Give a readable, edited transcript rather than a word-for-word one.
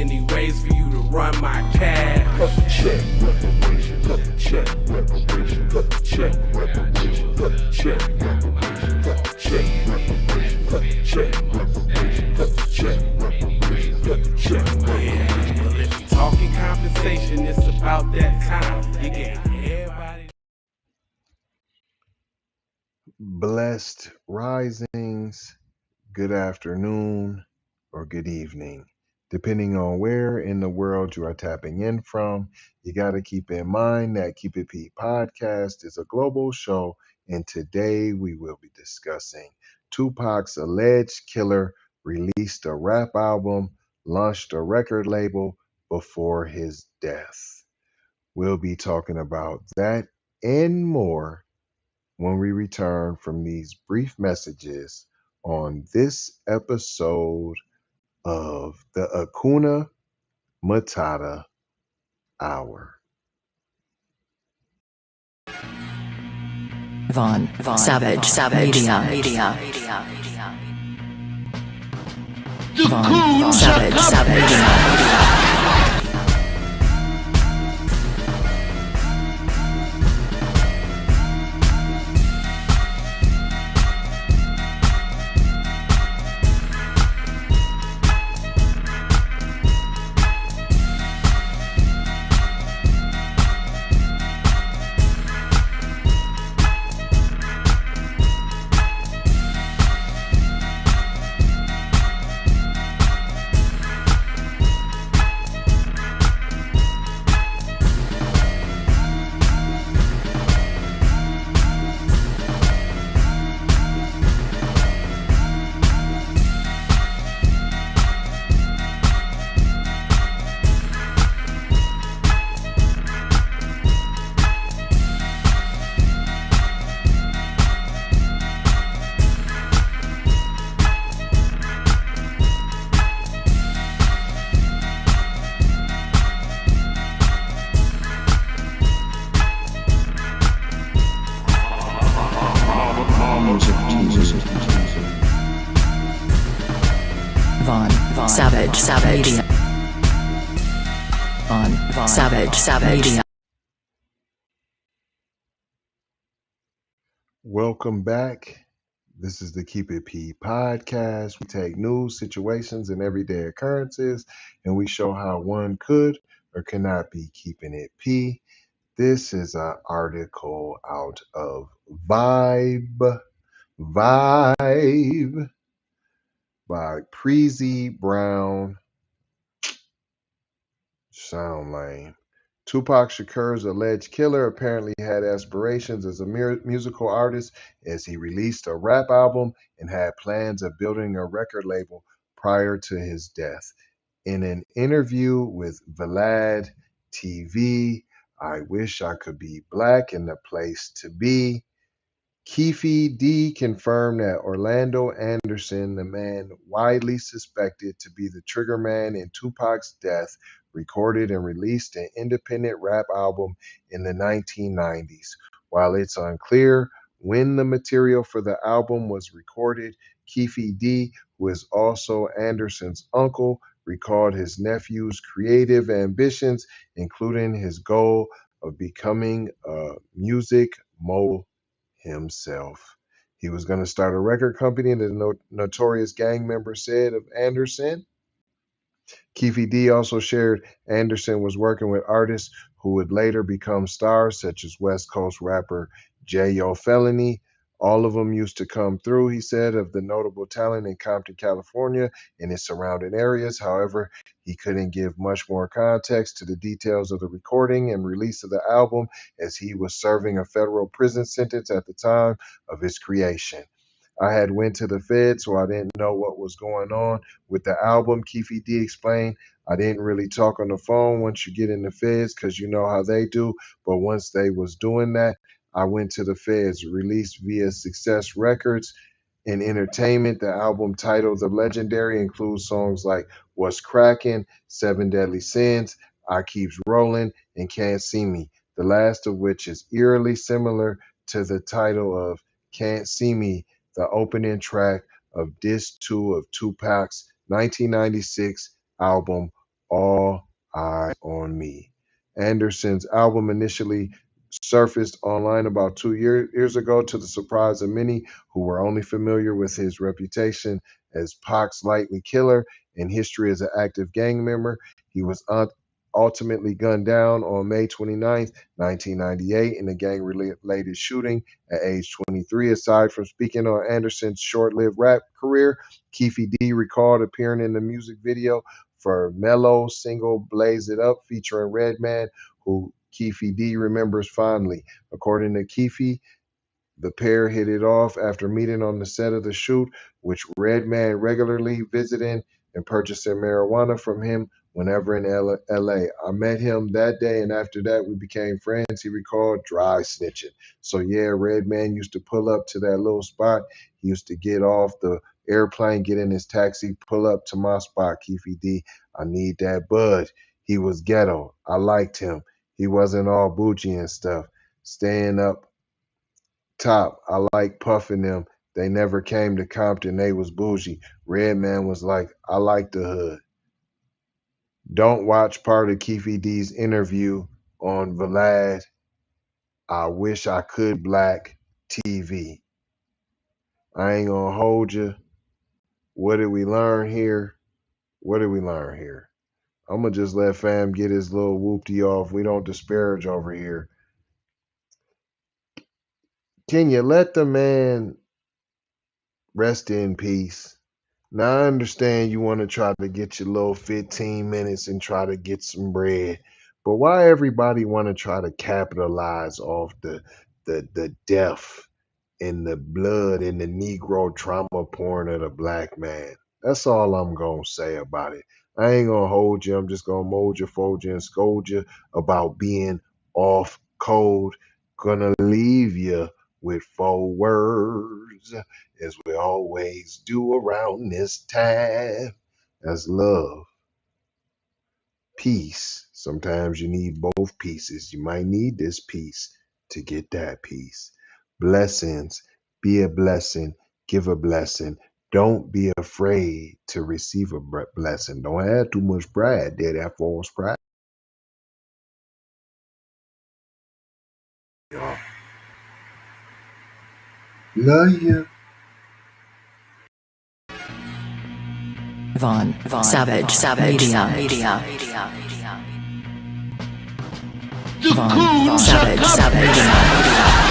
many ways for you to run my cash. Check reparations, check reparations, check reparations, check reparations, check reparations, check reparations, check reparations, check reparations. Well, if you talking compensation, it's about that time. You get everybody. Blessed risings, good afternoon, or good evening. Depending on where in the world you are tapping in from, you got to keep in mind that Keep It P podcast is a global show, and today we will be discussing Tupac's alleged killer released a rap album, launched a record label before his death. We'll be talking about that and more when we return from these brief messages on this episode of the Hakuna Matata Hour. Von Savage Media. Von Savage Media. Von Savage Media. Von Savage Media. Welcome back. This is the Keep It P podcast. We take news, situations, and everyday occurrences, and we show how one could or cannot be keeping it P. This is an article out of Vibe by Preezy Brown. Sound lame. Tupac Shakur's alleged killer apparently had aspirations as a musical artist as he released a rap album and had plans of building a record label prior to his death. In an interview with VladTV, I wish I could be black in the place to be, Keefe D confirmed that Orlando Anderson, the man widely suspected to be the triggerman in Tupac's death, recorded and released an independent rap album in the 1990s. While it's unclear when the material for the album was recorded, Keefe D, who is also Anderson's uncle, recalled his nephew's creative ambitions, including his goal of becoming a music mogul himself. He was going to start a record company, the notorious gang member said of Anderson. Keefe D also shared Anderson was working with artists who would later become stars, such as West Coast rapper J.O. Felony. All of them used to come through, he said, of the notable talent in Compton, California, and its surrounding areas. However, he couldn't give much more context to the details of the recording and release of the album, as he was serving a federal prison sentence at the time of its creation. I had went to the Fed, so I didn't know what was going on with the album, Keefe D explained. I didn't really talk on the phone once you get in the Feds, because you know how they do. But once they was doing that, I went to the Feds, released via Success Records and Entertainment. The album, titled The Legendary, includes songs like What's Crackin', Seven Deadly Sins, I Keeps Rollin', and Can't See Me, the last of which is eerily similar to the title of Can't See Me, the opening track of Disc 2 of Tupac's 1996 album All Eyes on Me. Anderson's album initially surfaced online about 2 years ago to the surprise of many who were only familiar with his reputation as Pac's likely killer and history as an active gang member. He was ultimately gunned down on May 29th, 1998 in a gang-related shooting at age 23. Aside from speaking on Anderson's short-lived rap career, Keefe D recalled appearing in the music video for Mello's single Blaze It Up featuring Redman, who Keefe D remembers fondly. According to Keefe, the pair hit it off after meeting on the set of the shoot, which Redman regularly visiting and purchasing marijuana from him whenever in LA. I met him that day, and after that, we became friends, he recalled, dry snitching. So, yeah, Redman used to pull up to that little spot. He used to get off the airplane, get in his taxi, pull up to my spot, Keefe D. I need that bud. He was ghetto. I liked him. He wasn't all bougie and stuff. Staying up top, I like puffing them. They never came to Compton. They was bougie. Redman was like, I like the hood. Don't watch part of Keefe D's interview on Vlad. I wish I could black TV. I ain't gonna hold you. What did we learn here? What did we learn here? I'm gonna just let fam get his little whoopty off. We don't disparage over here. Can you let the man rest in peace? Now, I understand you want to try to get your little 15 minutes and try to get some bread, but why everybody want to try to capitalize off the death and the blood and the Negro trauma porn of the black man? That's all I'm going to say about it. I ain't going to hold you. I'm just going to mold you, fold you, and scold you about being off code. Gonna leave you with 4 words, as we always do around this time. That's love, peace. Sometimes you need both pieces. You might need this piece to get that piece. Blessings. Be a blessing. Give a blessing. Don't be afraid to receive a blessing. Don't have too much pride. There, that false pride. Love you. Von Savage Media. Von Savage Media.